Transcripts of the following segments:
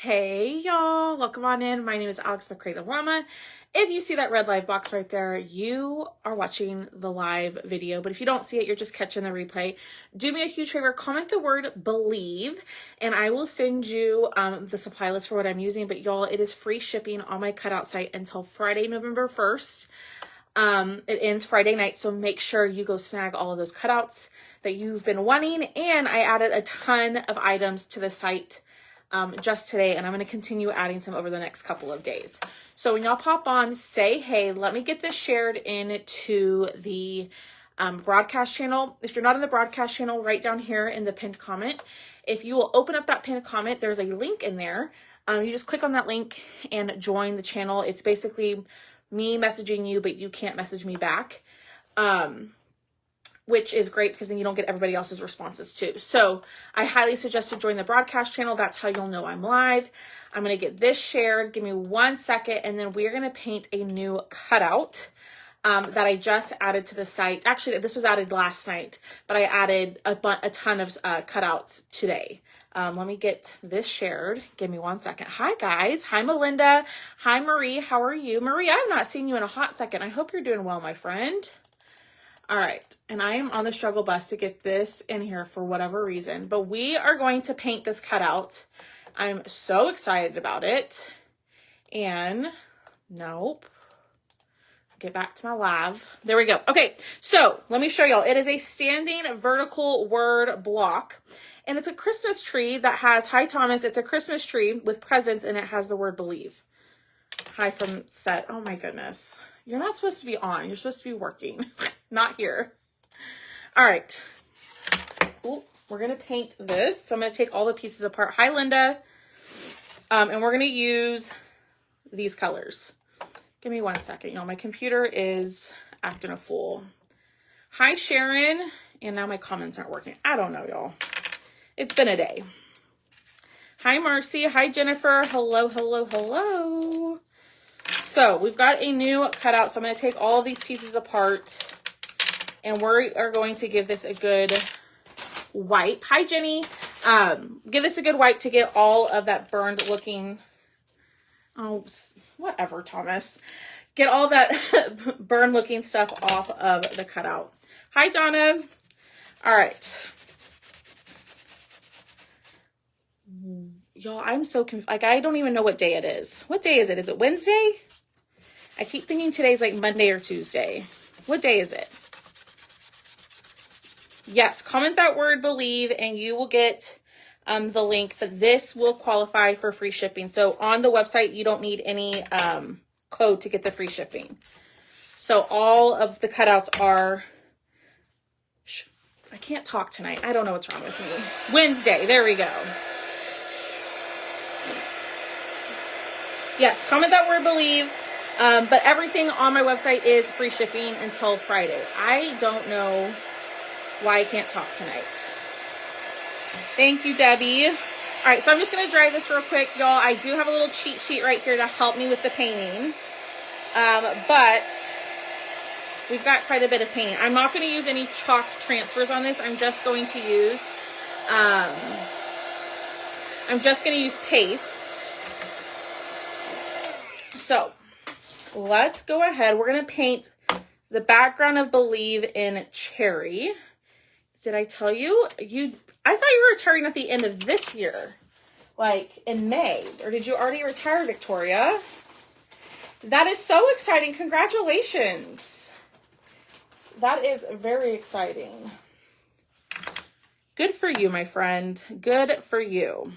Hey y'all, welcome on in. My name is Alex the Creative Llama. If you see that red live box right there, you are watching the live video, but if you don't see it, you're just catching the replay. Do me a huge favor, comment the word believe, and I will send you the supply list for what I'm using. But y'all, it is free shipping on my cutout site until Friday, November 1st. It ends Friday night, so make sure you go snag all of those cutouts that you've been wanting. And I added a ton of items to the site just today, and I'm going to continue adding some over the next couple of days. So when y'all pop on, say hey. Let me get this shared into the broadcast channel. If you're not in the broadcast channel, right down here in the pinned comment, if you will open up that pinned comment, there's a link in there. You just click on that link and join the channel. It's basically me messaging you, but you can't message me back. Which is great because then you don't get everybody else's responses too. So I highly suggest to join the broadcast channel. That's how you'll know I'm live. I'm going to get this shared. Give me 1 second, and then we're going to paint a new cutout that I just added to the site. Actually, this was added last night, but I added a ton of cutouts today. Let me get this shared. Give me 1 second. Hi, guys. Hi, Melinda. Hi, Marie. How are you? Marie, I've not seen you in a hot second. I hope you're doing well, my friend. All right, and I am on the struggle bus to get this in here for whatever reason, but we are going to paint this cutout. I'm so excited about it. And nope, get back to my live. There we go. Okay, so let me show y'all. It is a standing vertical word block, and it's a Christmas tree that has, hi Thomas, it's a Christmas tree with presents, and it has the word believe. Hi from set. Oh my goodness. You're not supposed to be on. You're supposed to be working, not here. All right. Ooh, we're going to paint this. So I'm going to take all the pieces apart. Hi, Linda. And we're going to use these colors. Give me 1 second, y'all. My computer is acting a fool. Hi, Sharon. And now my comments aren't working. I don't know, y'all. It's been a day. Hi, Marcy. Hi, Jennifer. Hello, hello, hello. So we've got a new cutout. So I'm going to take all of these pieces apart, and we are going to give this a good wipe. Hi, Jenny. Give this a good wipe to get all of that burned looking, oh, whatever, Thomas. Get all that burned looking stuff off of the cutout. Hi, Donna. All right. Y'all, I'm so confused. Like, I don't even know what day it is. What day is it? Is it Wednesday? I keep thinking today's like Monday or Tuesday. What day is it? Yes, comment that word believe and you will get the link, but this will qualify for free shipping. So on the website, you don't need any code to get the free shipping. So all of the cutouts are, I can't talk tonight. I don't know what's wrong with me. Wednesday, there we go. Yes, comment that word believe. But everything on my website is free shipping until Friday. I don't know why I can't talk tonight. Thank you, Debbie. All right, so I'm just going to dry this real quick, y'all. I do have a little cheat sheet right here to help me with the painting. But we've got quite a bit of paint. I'm not going to use any chalk transfers on this. I'm just going to use paste. So let's go ahead. We're going to paint the background of Believe in cherry. Did I tell you? I thought you were retiring at the end of this year, like in May. Or did you already retire, Victoria? That is so exciting. Congratulations. That is very exciting. Good for you, my friend. Good for you.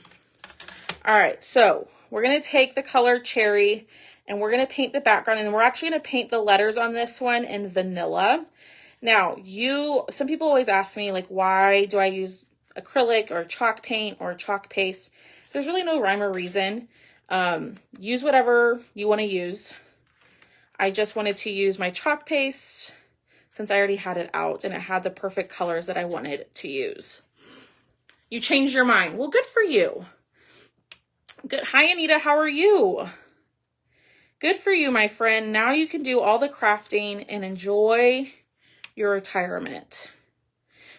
All right, so we're going to take the color cherry and we're going to paint the background, and we're actually going to paint the letters on this one in vanilla. Now, some people always ask me, like, why do I use acrylic or chalk paint or chalk paste? There's really no rhyme or reason. Use whatever you want to use. I just wanted to use my chalk paste since I already had it out and it had the perfect colors that I wanted to use. You changed your mind. Well, good for you. Good. Hi, Anita. How are you? Good for you, my friend. Now you can do all the crafting and enjoy your retirement.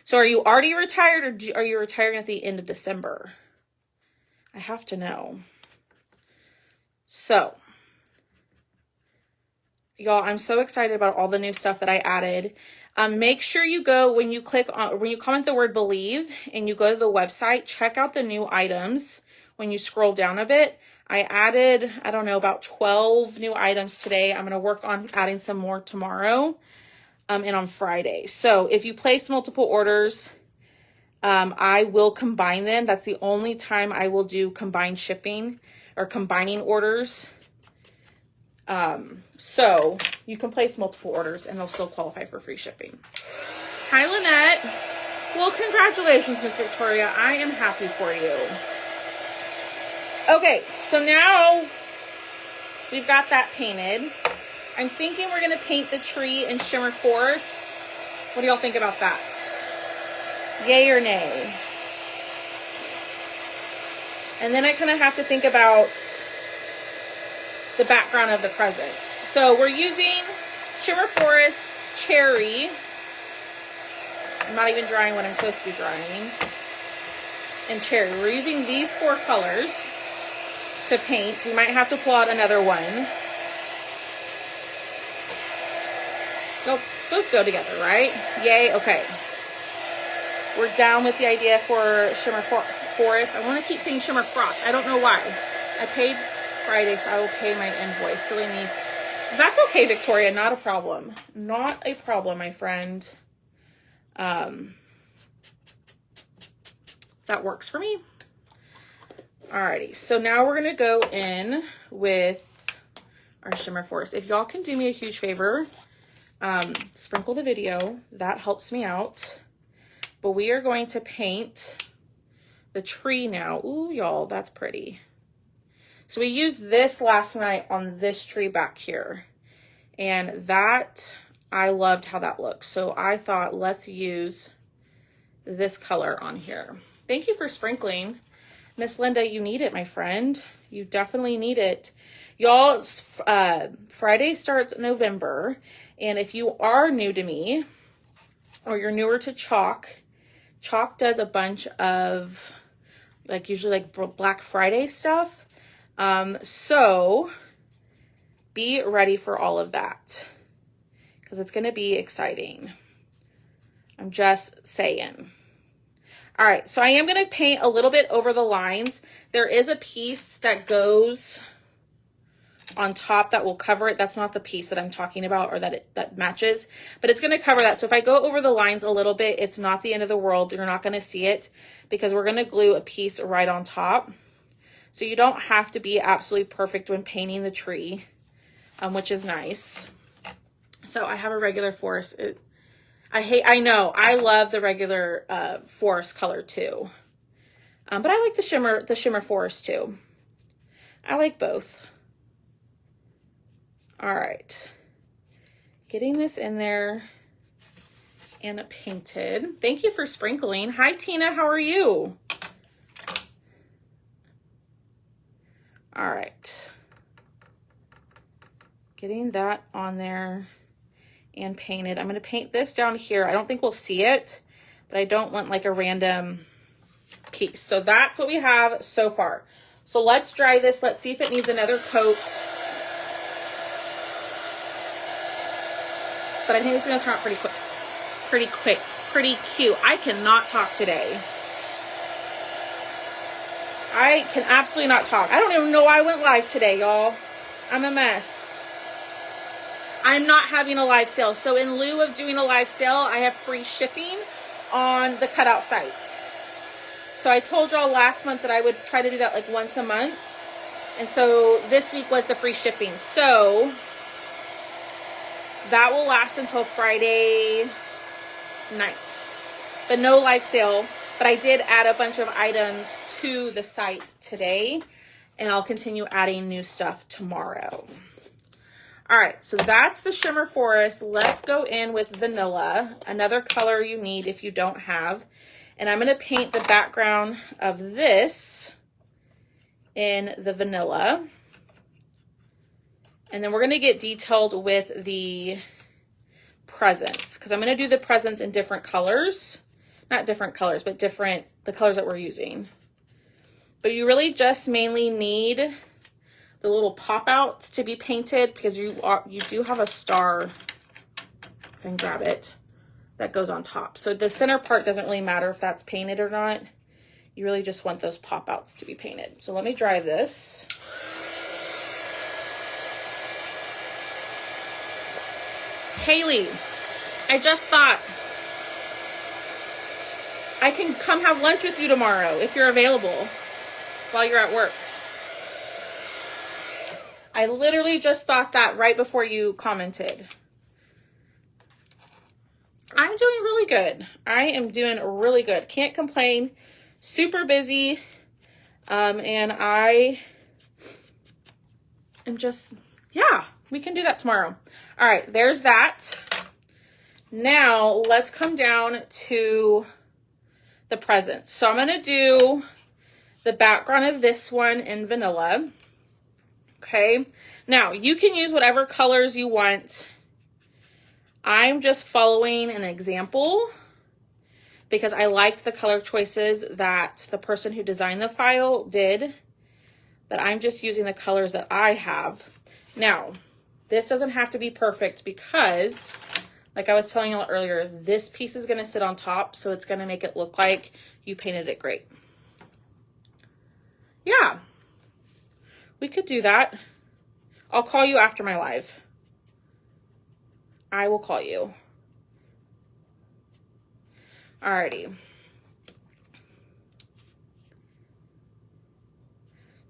So are you already retired, or are you retiring at the end of December? I have to know. So, y'all, I'm so excited about all the new stuff that I added. Make sure you go, when you comment the word believe and you go to the website, check out the new items. When you scroll down a bit, I added, I don't know, about 12 new items today. I'm going to work on adding some more tomorrow and on Friday. So if you place multiple orders, I will combine them. That's the only time I will do combined shipping or combining orders. So you can place multiple orders and they'll still qualify for free shipping. Hi, Lynette. Well, congratulations, Miss Victoria. I am happy for you. Okay, so now we've got that painted. I'm thinking we're going to paint the tree in Shimmer Forest. What do y'all think about that? Yay or nay? And then I kind of have to think about the background of the presents. So we're using Shimmer Forest, Cherry. I'm not even drying what I'm supposed to be drying. And Cherry. We're using these 4 colors to paint. We might have to pull out another one. Nope, those go together, right? Yay, okay. We're down with the idea for Shimmer Forest. I want to keep saying Shimmer Frost. I don't know why. I paid Friday, so I will pay my invoice. Silly me. That's okay, Victoria. Not a problem. Not a problem, my friend. That works for me. Alrighty. So now we're going to go in with our Shimmer Forest. If y'all can do me a huge favor, sprinkle the video. That helps me out. But we are going to paint the tree now. Ooh, y'all, that's pretty. So we used this last night on this tree back here. And that, I loved how that looks. So I thought, let's use this color on here. Thank you for sprinkling. Miss Linda, you need it, my friend. You definitely need it. Y'all, Friday starts November. And if you are new to me, or you're newer to Chalk, Chalk does a bunch of, like, usually like Black Friday stuff. So be ready for all of that because it's going to be exciting. I'm just saying. All right. So I am going to paint a little bit over the lines. There is a piece that goes on top that will cover it. That's not the piece that I'm talking about or that matches, but it's going to cover that. So if I go over the lines a little bit, it's not the end of the world. You're not going to see it because we're going to glue a piece right on top. So you don't have to be absolutely perfect when painting the tree, which is nice. So I have a regular forest. I know, I love the regular forest color too. But I like the shimmer forest too. I like both. All right. Getting this in there and painted. Thank you for sprinkling. Hi, Tina. How are you? All right. Getting that on there and painted. I'm going to paint this down here. I don't think we'll see it, but I don't want like a random piece. So that's what we have so far. So let's dry this. Let's see if it needs another coat. But I think it's going to turn out pretty quick, pretty cute. I cannot talk today. I can absolutely not talk. I don't even know why I went live today, y'all. I'm a mess. I'm not having a live sale. So in lieu of doing a live sale, I have free shipping on the cutout site. So I told y'all last month that I would try to do that like once a month. And so this week was the free shipping. So that will last until Friday night. But no live sale. But I did add a bunch of items to the site today, and I'll continue adding new stuff tomorrow. All right, so that's the Shimmer Forest. Let's go in with Vanilla, another color you need if you don't have. And I'm going to paint the background of this in the Vanilla. And then we're going to get detailed with the presents, because I'm going to do the presents in different colors. Not different colors, but the colors that we're using. But you really just mainly need the little pop outs to be painted because you do have a star, if I can grab it, that goes on top. So the center part doesn't really matter if that's painted or not. You really just want those pop outs to be painted. So let me dry this. Haley, I just thought I can come have lunch with you tomorrow if you're available while you're at work. I literally just thought that right before you commented. I'm doing really good. I am doing really good. Can't complain. Super busy. And I am just, yeah, we can do that tomorrow. All right, there's that. Now let's come down to the presents. So I'm going to do the background of this one in vanilla. Okay. Now you can use whatever colors you want. I'm just following an example because I liked the color choices that the person who designed the file did, but I'm just using the colors that I have. Now, this doesn't have to be perfect because, like I was telling you earlier, this piece is going to sit on top, so it's going to make it look like you painted it great. Yeah, we could do that. I'll call you after my live. I will call you. Alrighty.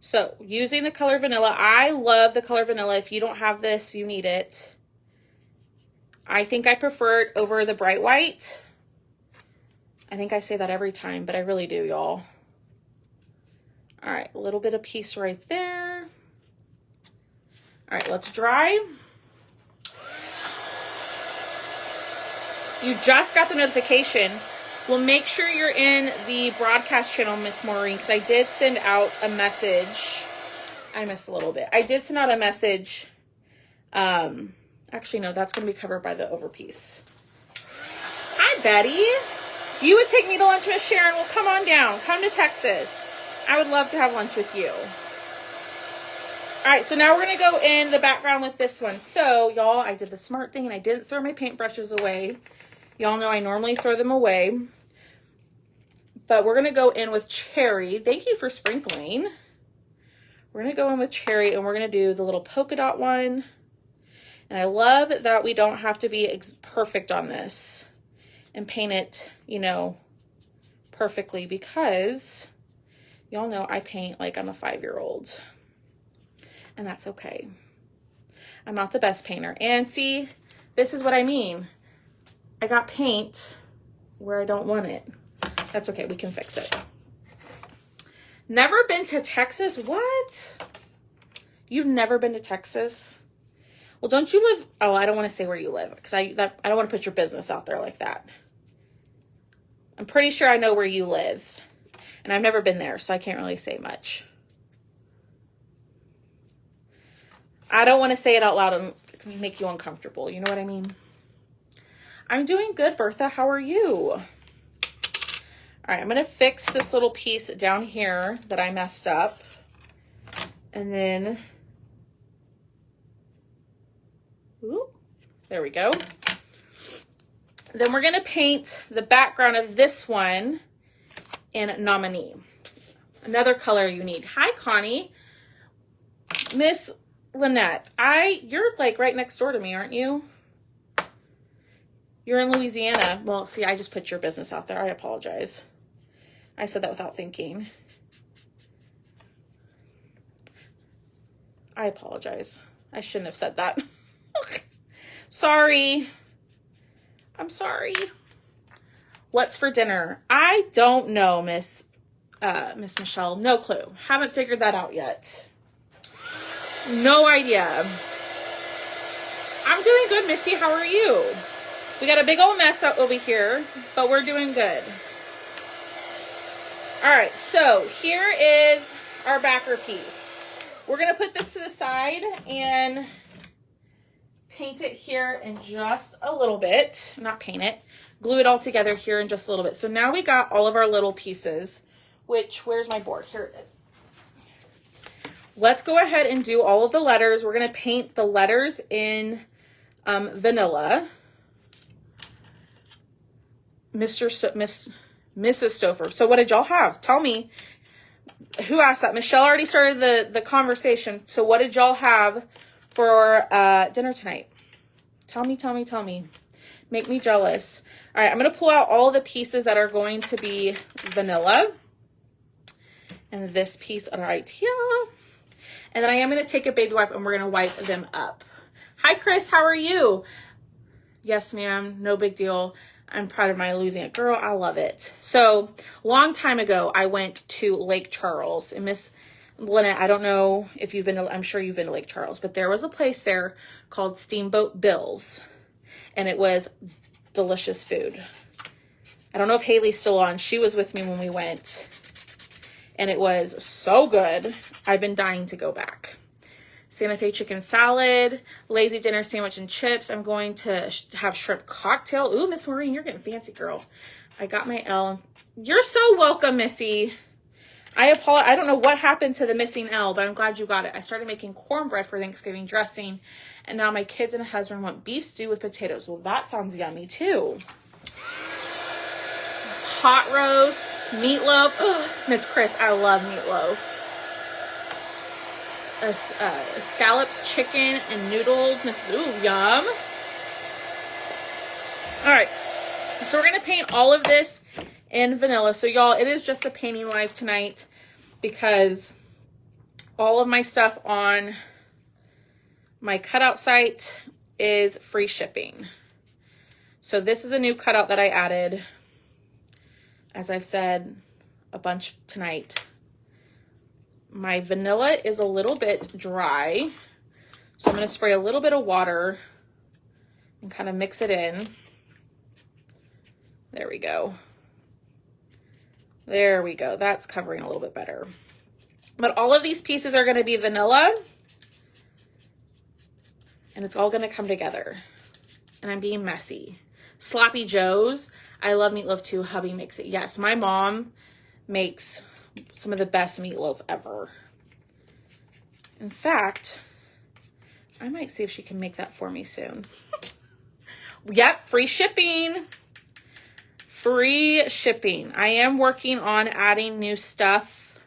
So using the color vanilla, I love the color vanilla. If you don't have this, you need it. I think I prefer it over the bright white. I think I say that every time, but I really do, y'all. All right, a little bit of piece right there. All right, let's dry. You just got the notification. Well, make sure you're in the broadcast channel, Miss Maureen, because I did send out a message. I missed a little bit. I did send out a message. Actually, no, that's going to be covered by the over piece. Hi, Betty. You would take me to lunch with Sharon. Well, come on down. Come to Texas. I would love to have lunch with you. All right, so now we're going to go in the background with this one. So, y'all, I did the smart thing, and I didn't throw my paintbrushes away. Y'all know I normally throw them away. But we're going to go in with cherry. Thank you for sprinkling. We're going to go in with cherry, and we're going to do the little polka dot one. And I love that we don't have to be perfect on this and paint it, you know, perfectly, because y'all know I paint like I'm a 5-year-old. And that's okay. I'm not the best painter. And see, this is what I mean. I got paint where I don't want it. That's okay. We can fix it. Never been to Texas? What? You've never been to Texas? Well, don't you live? Oh, I don't want to say where you live because I don't want to put your business out there like that. I'm pretty sure I know where you live, and I've never been there, so I can't really say much. I don't want to say it out loud and make you uncomfortable. You know what I mean? I'm doing good, Bertha. How are you? All right, I'm going to fix this little piece down here that I messed up. And then, ooh, there we go. Then we're going to paint the background of this one in Nominee. Another color you need. Hi, Connie. Miss Lynette, you're like right next door to me, aren't you? You're in Louisiana. Well, see, I just put your business out there. I apologize. I said that without thinking. I apologize. I shouldn't have said that. Sorry. I'm sorry. What's for dinner? I don't know, Miss Michelle. No clue. Haven't figured that out yet. No idea. I'm doing good, Missy. How are you? We got a big old mess up over here, but we're doing good. All right, so here is our backer piece. We're going to put this to the side and paint it here in just a little bit. Not paint it. Glue it all together here in just a little bit. So now we got all of our little pieces, which, where's my board? Here it is. let's go ahead and do all of the letters. We're going to paint the letters in vanilla. Mrs. Stouffer. So what did y'all have? Tell me. Who asked that? Michelle already started the conversation. So what did y'all have for dinner tonight? Tell me. Make me jealous. All right, I'm going to pull out all of the pieces that are going to be vanilla. And this piece right here. And then I am going to take a baby wipe and we're going to wipe them up. Hi, Chris. How are you? Yes, ma'am. No big deal. I'm proud of my losing it. Girl, I love it. So, long time ago, I went to Lake Charles. And Miss Lynette, I don't know if you've been to, I'm sure you've been to Lake Charles, but there was a place there called Steamboat Bill's. And it was delicious food. I don't know if Haley's still on. She was with me when we went. And it was so good. I've been dying to go back. Santa Fe chicken salad, lazy dinner sandwich and chips. I'm going to have shrimp cocktail. Ooh, Miss Maureen, you're getting fancy, girl. I got my L. You're so welcome, Missy. I apologize. I don't know what happened to the missing L, but I'm glad you got it. I started making cornbread for Thanksgiving dressing, and now my kids and husband want beef stew with potatoes. Well, that sounds yummy, too. Hot roast, meatloaf. Oh, Miss Chris, I love meatloaf. Scalloped chicken and noodles. Ooh, yum. All right. So we're going to paint all of this in vanilla. So y'all, it is just a painting live tonight because all of my stuff on my cutout site is free shipping. So this is a new cutout that I added. As I've said a bunch tonight. My vanilla is a little bit dry. So I'm going to spray a little bit of water and kind of mix it in. There we go. There we go. That's covering a little bit better. But all of these pieces are going to be vanilla. And it's all going to come together. And I'm being messy. Sloppy Joe's. I love meatloaf too. Hubby makes it. Yes, my mom makes some of the best meatloaf ever. In fact, I might see if she can make that for me soon. Yep, free shipping. Free shipping. I am working on adding new stuff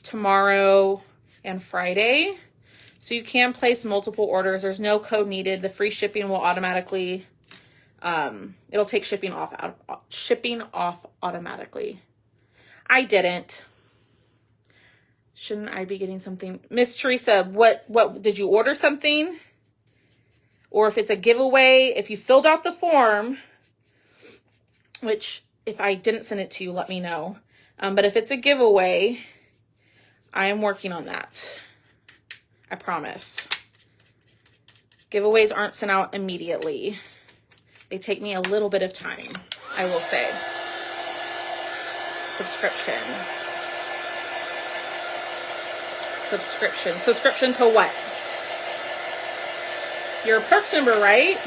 tomorrow and Friday. So you can place multiple orders. There's no code needed. The free shipping will automatically, it'll take shipping off automatically. I didn't. Shouldn't I be getting something? Miss Teresa, what did you order something? Or if it's a giveaway, if you filled out the form, which if I didn't send it to you, let me know. But if it's a giveaway, I am working on that. I promise. Giveaways aren't sent out immediately. They take me a little bit of time, I will say. Subscription. Subscription to what? You're a Perks member, right?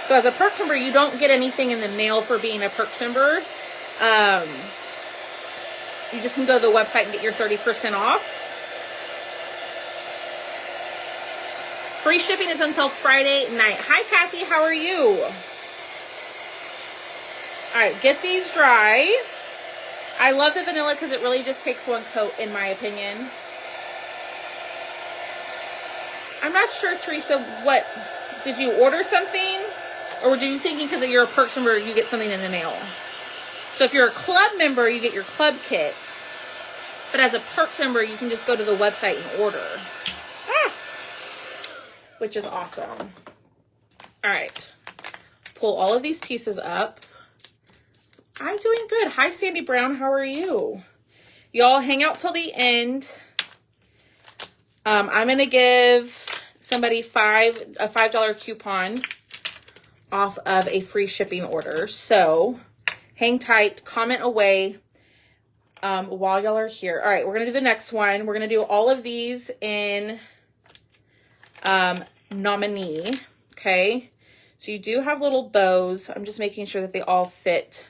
So as a Perks member, you don't get anything in the mail for being a Perks member. You just can go to the website and get your 30% off. Free shipping is until Friday night. Hi, Kathy. How are you? All right, get these dry. I love the vanilla because it really just takes one coat, in my opinion. I'm not sure, Teresa, what, did you order something? Or were you thinking because you're a Perks member, you get something in the mail? So if you're a club member, you get your club kits. But as a Perks member, you can just go to the website and order. Which is awesome. All right. Pull all of these pieces up. I'm doing good. Hi, Sandy Brown. How are you? Y'all hang out till the end. I'm going to give somebody a $5 coupon off of a free shipping order. So hang tight, comment away while y'all are here. All right, we're going to do the next one. We're going to do all of these in nominee. Okay. So you do have little bows. I'm just making sure that they all fit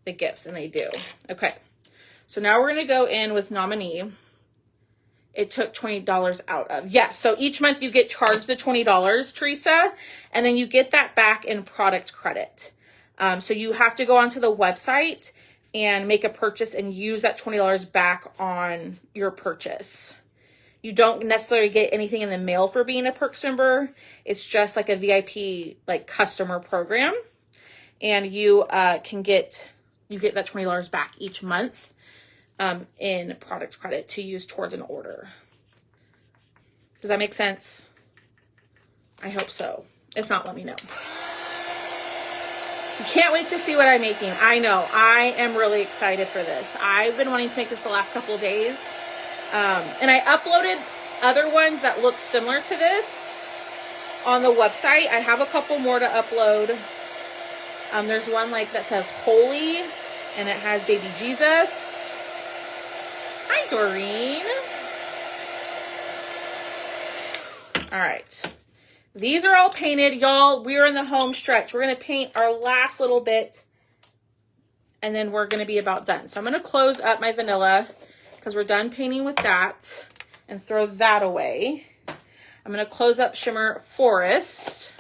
the gifts, and they do. Okay. So now we're going to go in with Nominee. It took $20 out of. Yes, so each month you get charged the $20, Teresa, and then you get that back in product credit. So you have to go onto the website and make a purchase and use that $20 back on your purchase. You don't necessarily get anything in the mail for being a Perks member. It's just like a VIP like customer program. And you get that $20 back each month in product credit to use towards an order. Does that make sense? I hope so. If not, let me know. Can't wait to see what I'm making. I know. I am really excited for this. I've been wanting to make this the last couple of days. And I uploaded other ones that look similar to this on the website. I have a couple more to upload. There's one like that says Holy, and it has baby Jesus. Hi, Doreen. All right. These are all painted. Y'all, we are in the home stretch. We're going to paint our last little bit, and then we're going to be about done. So I'm going to close up my vanilla because we're done painting with that and throw that away. I'm going to close up Shimmer Forest.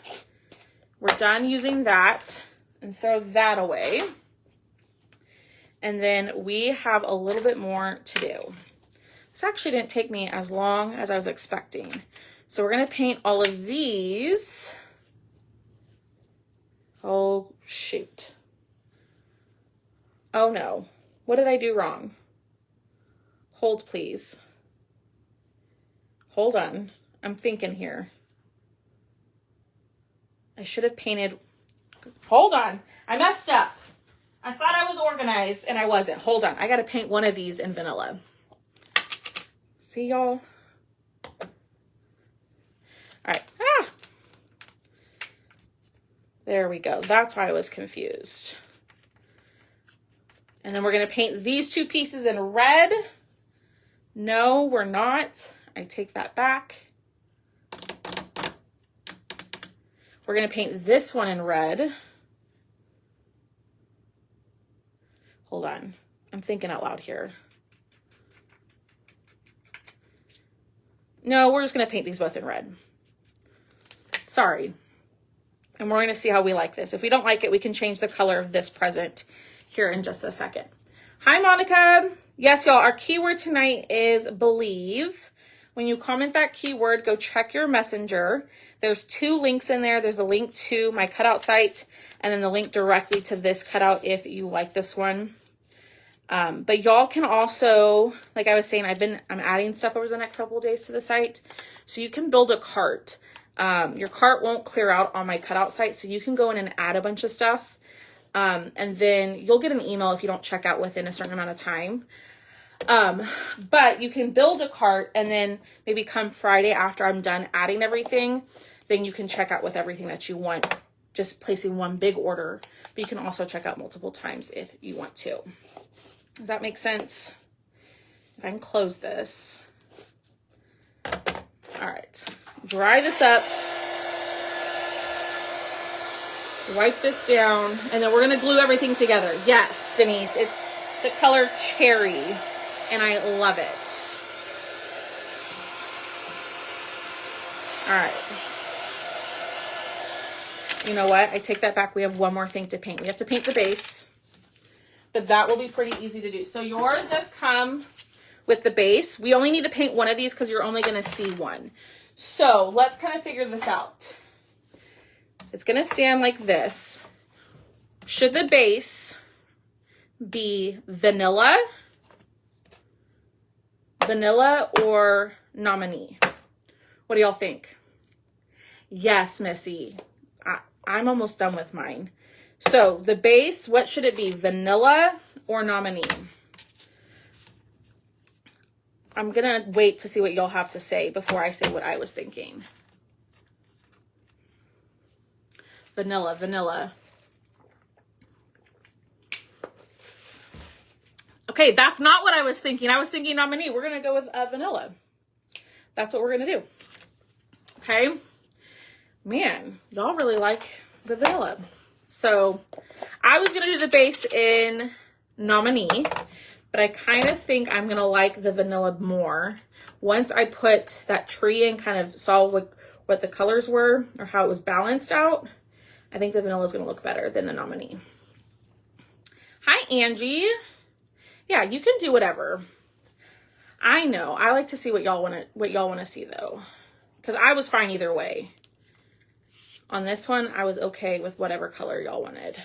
We're done using that and throw that away. And then we have a little bit more to do. This actually didn't take me as long as I was expecting. So we're going to paint all of these. Oh, shoot. Oh, no. What did I do wrong? Hold, please. Hold on. I'm thinking here. I should have painted. Hold on. I messed up. I thought I was organized and I wasn't. Hold on. I got to paint one of these in vanilla. See, y'all? All right. Ah! There we go. That's why I was confused. And then we're going to paint these two pieces in red. No, we're not. I take that back. We're going to paint this one in red. Hold on. I'm thinking out loud here. No, we're just going to paint these both in red. Sorry. And we're going to see how we like this. If we don't like it, we can change the color of this present here in just a second. Hi, Monica. Yes, y'all, our keyword tonight is believe. When you comment that keyword, go check your messenger. There's 2 links in there. There's a link to my cutout site and then the link directly to this cutout if you like this one. But y'all can also, like I was saying, I'm adding stuff over the next couple of days to the site. So you can build a cart. Your cart won't clear out on my cutout site. So you can go in and add a bunch of stuff. And then you'll get an email if you don't check out within a certain amount of time. But you can build a cart and then maybe come Friday after I'm done adding everything, then you can check out with everything that you want, just placing one big order. But you can also check out multiple times if you want to. Does that make sense? If I can close this. All right, dry this up. Wipe this down, and then we're gonna glue everything together. Yes, Denise, it's the color cherry, and I love it. All right. You know what? I take that back. We have one more thing to paint. We have to paint the base, but that will be pretty easy to do. So yours does come with the base. We only need to paint one of these because you're only gonna see one. So let's kind of figure this out. It's going to stand like this. Should the base be vanilla or Nominee? What do y'all think? Yes, Missy. I'm almost done with mine. So the base, what should it be? Vanilla or Nominee? I'm going to wait to see what y'all have to say before I say what I was thinking. Vanilla, vanilla. Okay, that's not what I was thinking. I was thinking Nominee. We're going to go with vanilla. That's what we're going to do. Okay. Man, y'all really like the vanilla. So I was going to do the base in Nominee. but I kind of think I'm going to like the vanilla more. Once I put that tree in, kind of saw what the colors were or how it was balanced out, I think the vanilla is going to look better than the Nominee. Hi, Angie. Yeah, you can do whatever. I know. I like to see what y'all want to see though, because I was fine either way. On this one, I was okay with whatever color y'all wanted,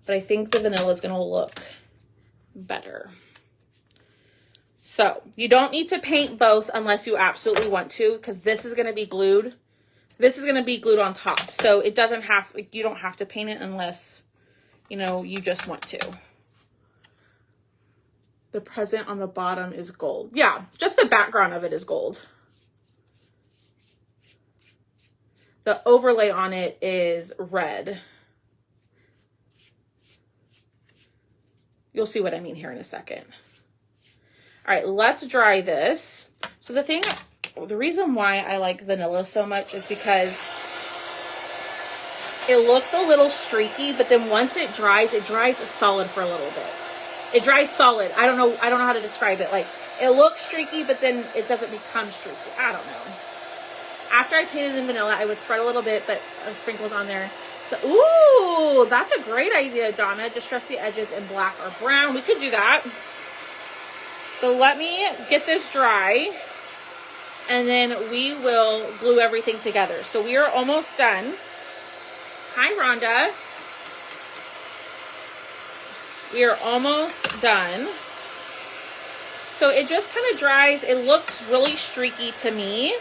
but I think the vanilla is going to look better. So you don't need to paint both unless you absolutely want to, because this is going to be glued. This is going to be glued on top. So it doesn't have, you don't have to paint it unless, you know, you just want to. The present on the bottom is gold. Yeah, just the background of it is gold. The overlay on it is red. You'll see what I mean here in a second. All right, let's dry this. So the reason why I like vanilla so much is because it looks a little streaky, but then once it dries solid for a little bit. It dries solid. I don't know how to describe it. Like, it looks streaky, but then it doesn't become streaky. I don't know. After I painted in vanilla, I would spread a little bit, but sprinkles on there. So, ooh, that's a great idea, Donna. Distress the edges in black or brown. We could do that. But let me get this dry, and then we will glue everything together. So we are almost done. Hi, Rhonda. We are almost done. So it just kind of dries. It looks really streaky to me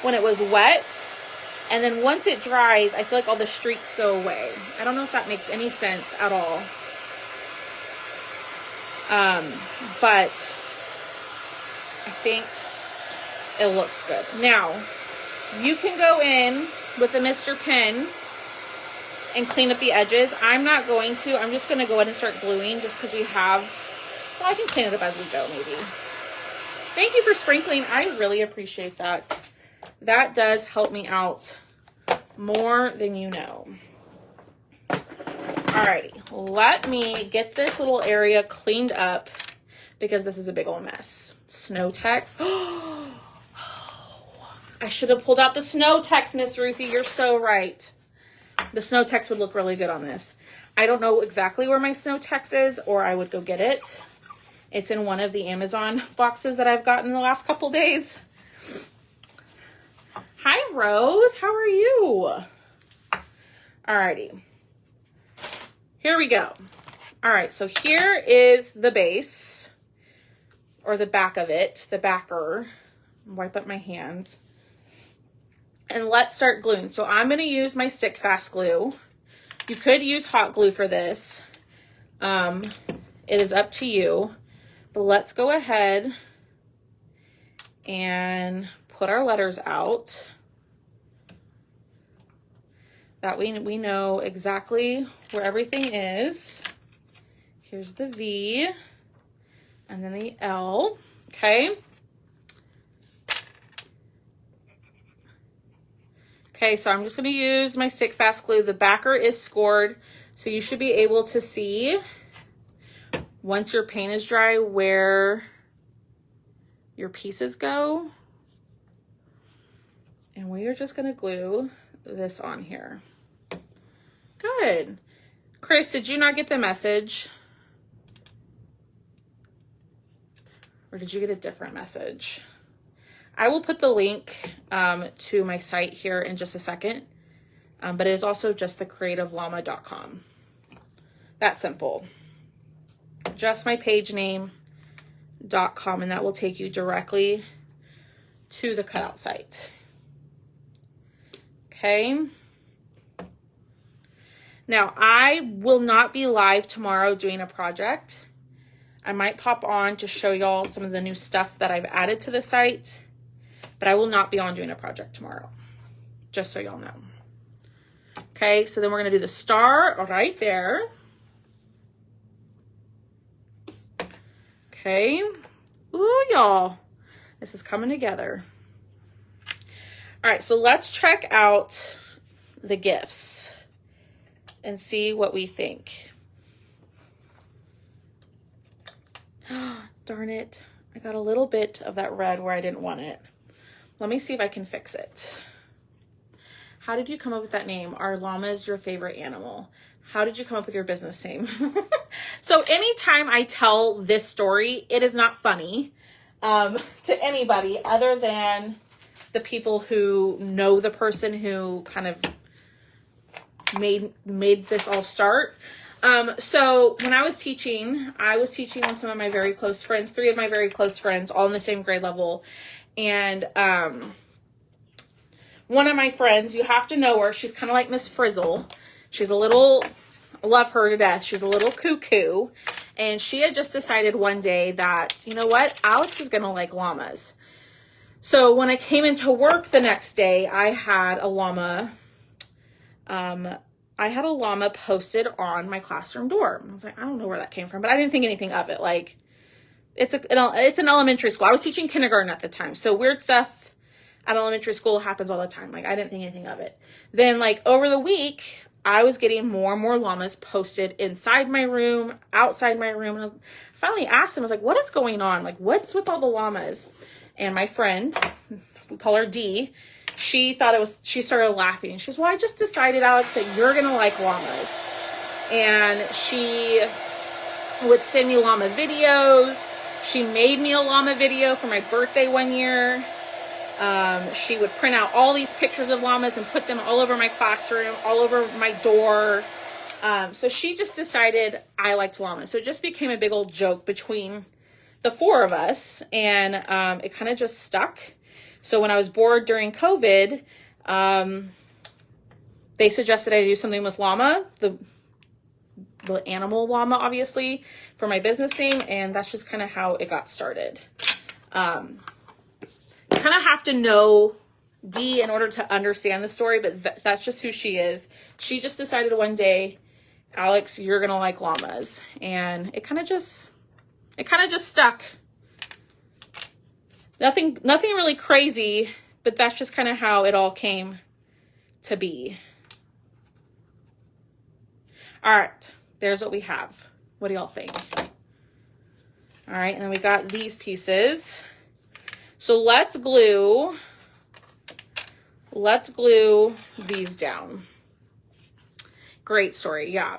when it was wet. And then once it dries, I feel like all the streaks go away. I don't know if that makes any sense at all. But I think it looks good. Now, you can go in with a Mr. Pen and clean up the edges. I'm not going to. I'm just going to go ahead and start gluing just because we have, well, I can clean it up as we go maybe. Thank you for sprinkling. I really appreciate that. That does help me out more than you know. Alrighty, let me get this little area cleaned up because this is a big old mess. Snow Tex. Oh, I should have pulled out the Snow Tex, Miss Ruthie. You're so right. The Snow Tex would look really good on this. I don't know exactly where my Snow Tex is, or I would go get it. It's in one of the Amazon boxes that I've gotten the last couple days. Hi, Rose. How are you? Alrighty. Here we go. All right, so here is the base, or the back of it, the backer. Wipe up my hands. And let's start gluing. So I'm going to use my stick fast glue. You could use hot glue for this. It is up to you. But let's go ahead and put our letters out. That way we know exactly where everything is. Here's the V and then the L. Okay. Okay, so I'm just going to use my stick fast glue. The backer is scored, so you should be able to see once your paint is dry where your pieces go. And we are just going to glue this on here. Good. Chris, did you not get the message? Or did you get a different message? I will put the link to my site here in just a second, but it is also just thecreativellama.com. That simple. Just my page name.com, and that will take you directly to the cutout site. Okay. Now, I will not be live tomorrow doing a project. I might pop on to show y'all some of the new stuff that I've added to the site, but I will not be on doing a project tomorrow, just so y'all know. Okay, so then we're going to do the star right there. Okay. Ooh, y'all. This is coming together. All right, so let's check out the gifts and see what we think. Darn it. I got a little bit of that red where I didn't want it. Let me see if I can fix it. How did you come up with that name? Are llamas your favorite animal? How did you come up with your business name? So anytime I tell this story, it is not funny to anybody other than the people who know the person who kind of made this all start. So when I was teaching with some of my very close friends, 3 of my very close friends, all in the same grade level. And one of my friends, you have to know her. She's kind of like Miss Frizzle. She's a little, I love her to death. She's a little cuckoo. And she had just decided one day that, you know what? Alex is going to like llamas. So when I came into work the next day, I had a llama posted on my classroom door. I was like, I don't know where that came from, but I didn't think anything of it. Like, it's an elementary school. I was teaching kindergarten at the time. So weird stuff at elementary school happens all the time. Like, I didn't think anything of it. Then, like, over the week, I was getting more and more llamas posted inside my room, outside my room. And I finally asked him, I was like, what is going on? Like, what's with all the llamas? And my friend, we call her Dee, she started laughing. She goes, well, I just decided, Alex, that you're going to like llamas. And she would send me llama videos. She made me a llama video for my birthday one year. She would print out all these pictures of llamas and put them all over my classroom, all over my door. So she just decided I liked llamas. So it just became a big old joke between the 4 of us, and it kind of just stuck. So when I was bored during COVID, they suggested I do something with llama, the animal llama, obviously, for my business name, and that's just kind of how it got started. You kind of have to know Dee in order to understand the story, but that's just who she is. She just decided one day, Alex, you're gonna like llamas, and it kind of just stuck. Nothing really crazy, but that's just kind of how it all came to be. All right, there's what we have. What do y'all think? All right, and then we got these pieces. So let's glue these down. Great story, yeah.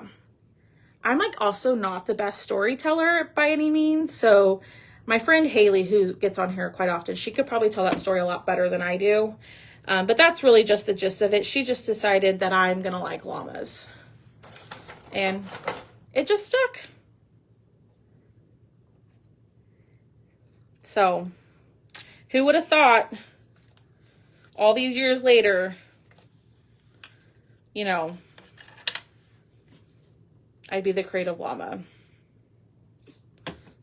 I'm like also not the best storyteller by any means. So my friend Haley, who gets on here quite often, she could probably tell that story a lot better than I do. But that's really just the gist of it. She just decided that I'm going to like llamas. And it just stuck. So who would have thought all these years later, you know, I'd be the creative llama.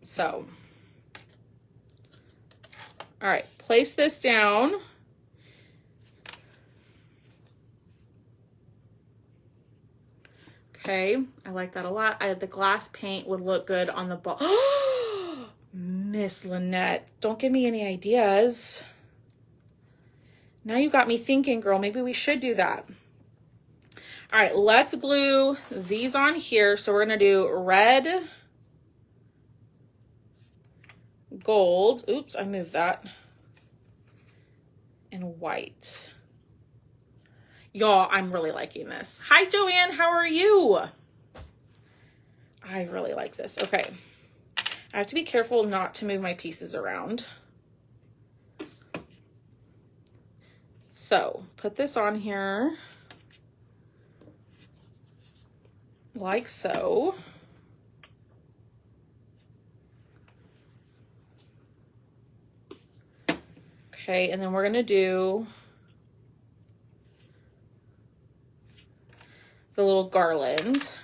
So, all right, place this down. Okay, I like that a lot. The glass paint would look good on the ball. Miss Lynette, don't give me any ideas. Now you got me thinking, girl, maybe we should do that. All right, let's glue these on here. So we're going to do red, gold. Oops, I moved that. And white. Y'all, I'm really liking this. Hi, Joanne. How are you? I really like this. Okay. I have to be careful not to move my pieces around. So, put this on here. Like so. Okay, and then we're going to do the little garland.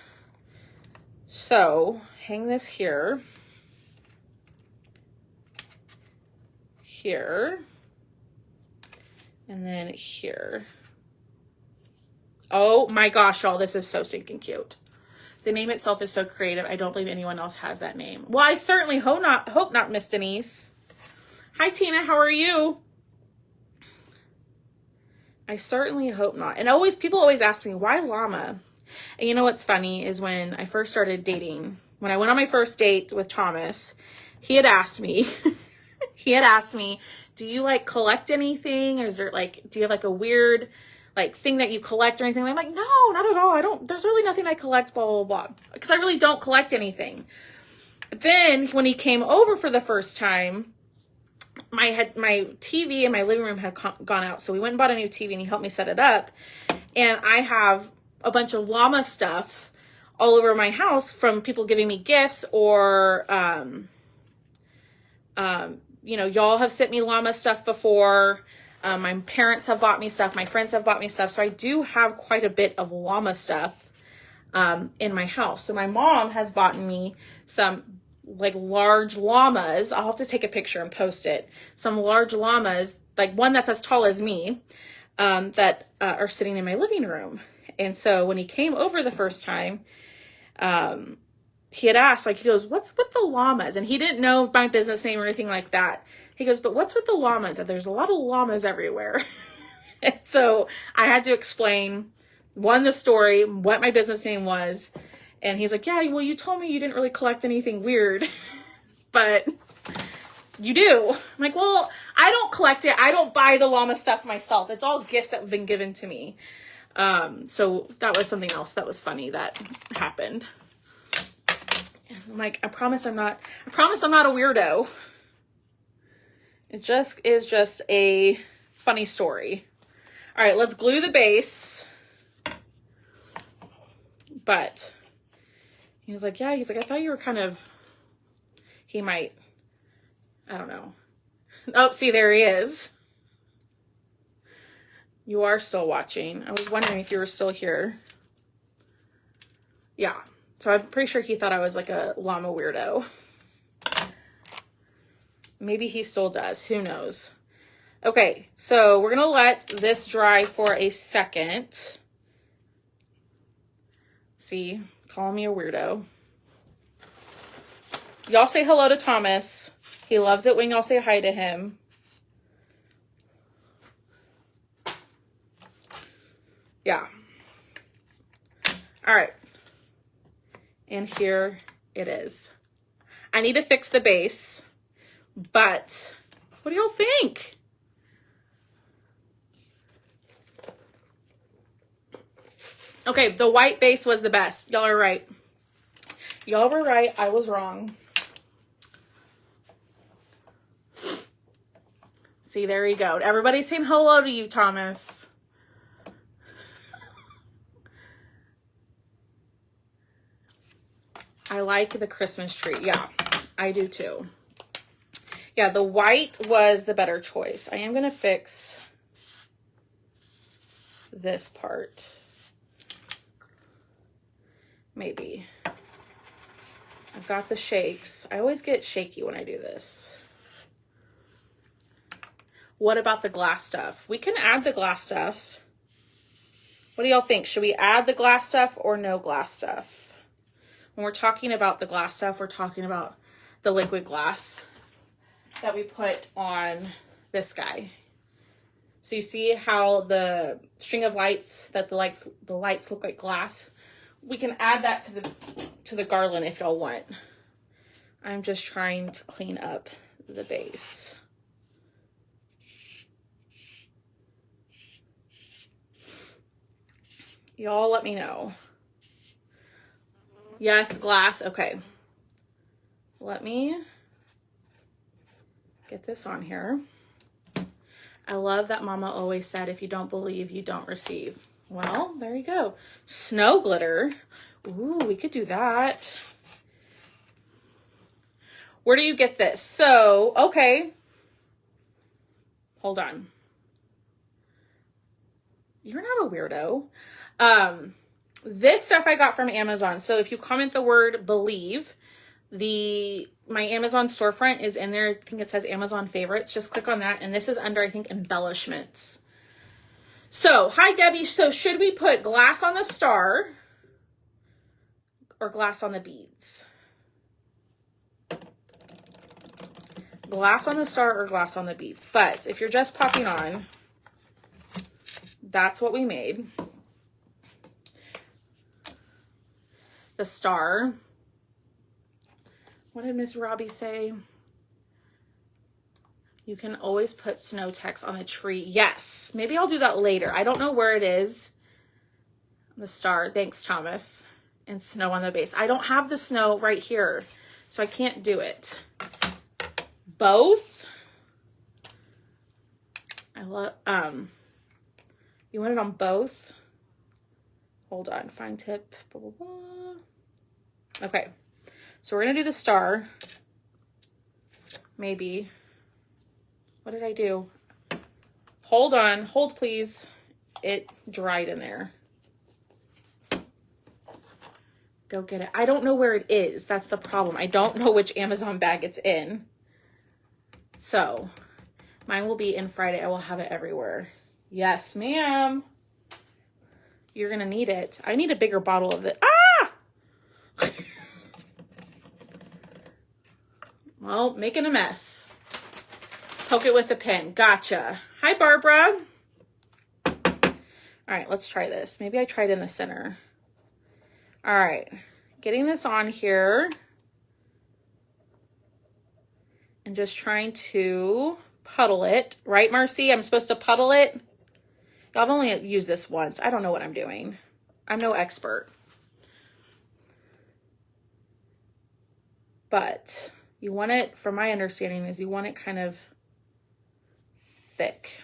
So, hang this here. Here. And then here. Oh my gosh, y'all, this is so stinking cute. The name itself is so creative. I don't believe anyone else has that name. Well, I certainly hope not, Miss Denise. Hi, Tina. How are you? I certainly hope not. And people always ask me, why llama? And you know what's funny is when I first started dating, when I went on my first date with Thomas, he had asked me, do you like collect anything? Or is there like, do you have like a weird like thing that you collect or anything? I'm like, no, not at all. There's really nothing I collect, blah, blah, blah. Because I really don't collect anything. But then when he came over for the first time, my TV in my living room had gone out. So we went and bought a new TV and he helped me set it up. And I have a bunch of llama stuff all over my house from people giving me gifts or, you know, y'all have sent me llama stuff before. My parents have bought me stuff. My friends have bought me stuff. So I do have quite a bit of llama stuff, in my house. So my mom has bought me some like large llamas. I'll have to take a picture and post it. Some large llamas, like one that's as tall as me, that are sitting in my living room. And so when he came over the first time, he had asked, like, he goes, what's with the llamas? And he didn't know my business name or anything like that. He goes, but what's with the llamas? And there's a lot of llamas everywhere. And so I had to explain, one, the story, what my business name was. And he's like, yeah, well, you told me you didn't really collect anything weird, but you do. I'm like, well, I don't collect it. I don't buy the llama stuff myself. It's all gifts that have been given to me. So that was something else that was funny that happened. And I'm like, I promise I'm not a weirdo. It just is just a funny story. All right, let's glue the base. But he was like, yeah, he's like, I thought you were kind of, he might, I don't know. Oh, see, there he is. You are still watching. I was wondering if you were still here. Yeah. So I'm pretty sure he thought I was like a llama weirdo. Maybe he still does. Who knows? Okay. So we're going to let this dry for a second. See, call me a weirdo. Y'all say hello to Thomas. He loves it when y'all say hi to him. Yeah. All right. And here it is. I need to fix the base, but what do y'all think? Okay, the white base was the best. Y'all are right. Y'all were right. I was wrong. See, there you go. Everybody's saying hello to you, Thomas. I like the Christmas tree. Yeah, I do too. Yeah, the white was the better choice. I am going to fix this part. Maybe. I've got the shakes. I always get shaky when I do this. What about the glass stuff? We can add the glass stuff. What do y'all think? Should we add the glass stuff or no glass stuff? When we're talking about the glass stuff, we're talking about the liquid glass that we put on this guy. So you see how the string of lights, that the lights look like glass? We can add that to the garland if y'all want. I'm just trying to clean up the base. Y'all let me know. Yes, glass. Okay. Let me get this on here. I love that Mama always said, if you don't believe, you don't receive. Well, there you go. Snow glitter. Ooh, we could do that. Where do you get this? So, okay. Hold on. You're not a weirdo. This stuff I got from Amazon. So if you comment the word believe, my Amazon storefront is in there. I think it says Amazon favorites. Just click on that. And this is under, I think, embellishments. So, hi Debbie. So should we put glass on the star or glass on the beads? Glass on the star or glass on the beads. But if you're just popping on, that's what we made. The star What did Miss Robbie say? You can always put snow text on the tree. Yes, maybe I'll do that later. I don't know where it is. The star. Thanks, Thomas. And snow on the base. I don't have the snow right here, so I can't do it. Both? I love, you want it on both? Hold on, find tip, blah, blah, blah. Okay, so we're gonna do the star. Maybe. What did I do? Hold on, hold please. It dried in there. Go get it. I don't know where it is. That's the problem. I don't know which Amazon bag it's in. So mine will be in Friday. I will have it everywhere. Yes, ma'am. You're going to need it. I need a bigger bottle of it. Ah! Well, making a mess. Poke it with a pin. Gotcha. Hi, Barbara. All right, let's try this. Maybe I tried in the center. All right, getting this on here. And just trying to puddle it. Right, Marcy? I'm supposed to puddle it? I've only used this once. I don't know what I'm doing. I'm no expert. But you want it, from my understanding, is you want it kind of thick.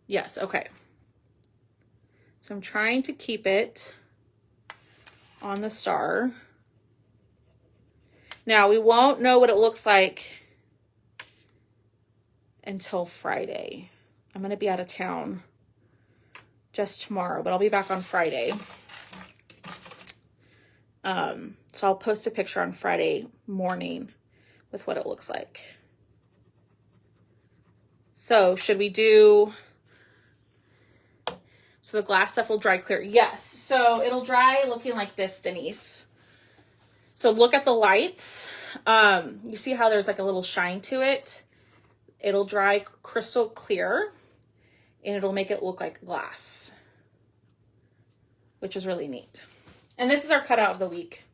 Yes, okay. So I'm trying to keep it on the star. Now, we won't know what it looks like until Friday. I'm going to be out of town just tomorrow, but I'll be back on Friday. So I'll post a picture on Friday morning with what it looks like. So should we do... So the glass stuff will dry clear. Yes. So it'll dry looking like this, Denise. So look at the lights. You see how there's like a little shine to it? It'll dry crystal clear and it'll make it look like glass, which is really neat. And this is our cutout of the week.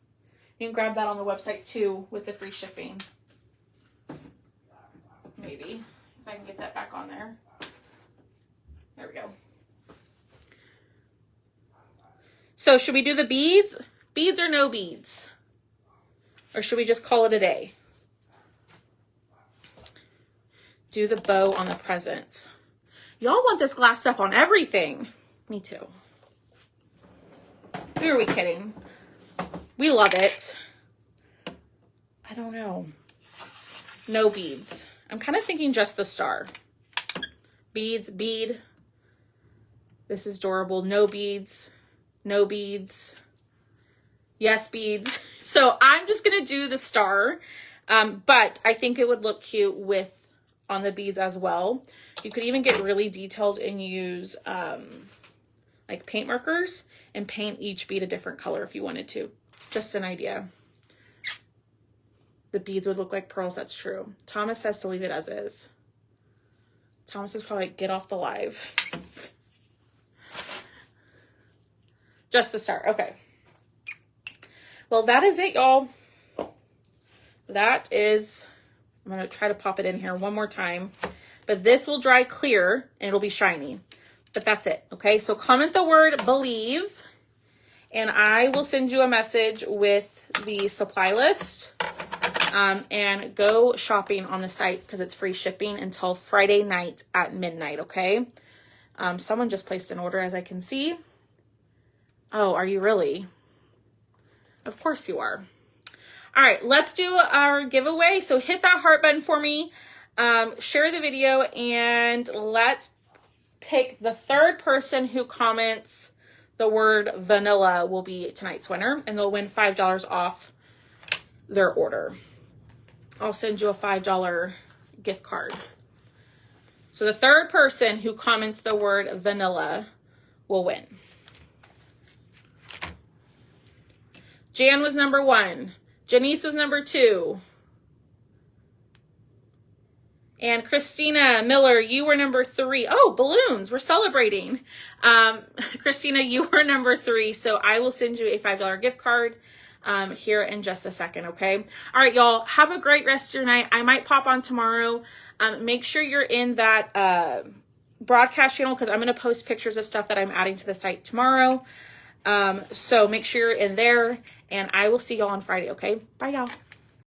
You can grab that on the website too with the free shipping. Maybe, if I can get that back on there. There we go. So should we do the beads? Beads or no beads? Or should we just call it a day? Do the bow on the presents. Y'all want this glass stuff on everything. Me too. Who are we kidding? We love it. I don't know. No beads. I'm kind of thinking just the star. Beads, bead. This is adorable. No beads. No beads. Yes, beads. So I'm just going to do the star. But I think it would look cute with on the beads as well. You could even get really detailed and use like paint markers and paint each bead a different color if you wanted to. Just an idea. The beads would look like pearls. That's true. Thomas says to leave it as is. Thomas is probably like, get off the live. Just the star. Okay. Well, that is it, y'all. That is, I'm going to try to pop it in here one more time. But this will dry clear and it'll be shiny. But that's it. Okay. So comment the word believe and I will send you a message with the supply list. And go shopping on the site because it's free shipping until Friday night at midnight. Okay. Someone just placed an order as I can see. Oh, are you really? Of course you are. All right, let's do our giveaway. So hit that heart button for me. Share the video and let's pick the third person who comments the word vanilla will be tonight's winner and they'll win $5 off their order. I'll send you a $5 gift card. So the third person who comments the word vanilla will win. Jan was number 1. Janice was number 2. And Christina Miller, you were number 3. Oh, balloons. We're celebrating. Christina, you were number 3. So I will send you a $5 gift card here in just a second, okay? All right, y'all. Have a great rest of your night. I might pop on tomorrow. Make sure you're in that broadcast channel because I'm going to post pictures of stuff that I'm adding to the site tomorrow. So make sure you're in there. And I will see y'all on Friday, okay? Bye, y'all.